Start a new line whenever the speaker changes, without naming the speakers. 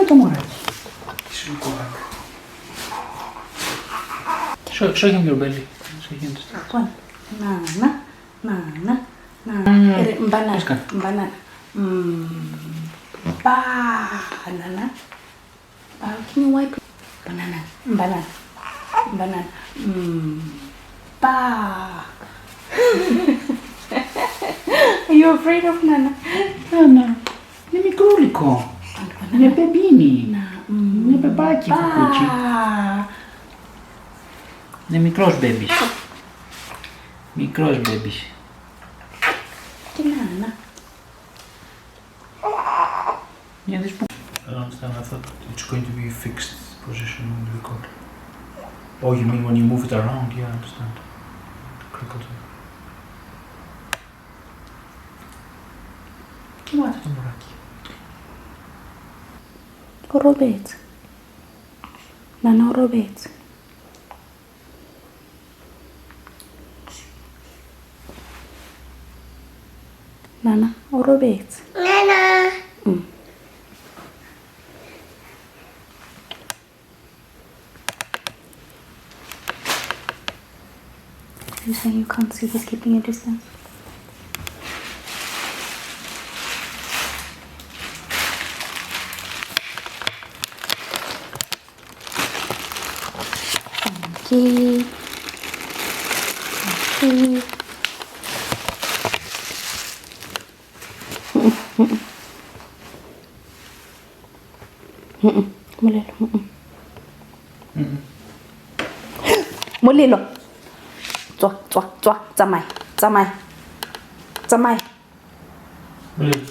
Come on. Show him your belly. So he can just...
Mbana. Banana. Can you wipe? Banana. Are you afraid of Nana?
Nana. Let me go, Liko. Ne bebini. Ne bebaki fukuchi. Ne mikros babies. Mikros babies.
Nana.
Yeah, this book. I don't understand. I thought it's going to be a fixed position on the record. Oh, you mean when you move it around? Yeah, I understand. Crickles. Che guarda tu Moraki?
Robert. Nana Robert. Nana Robert.
Nana.
You saying you can't see this keeping a distance? Okay. Molelo. Tswa. Tsamai.
Really?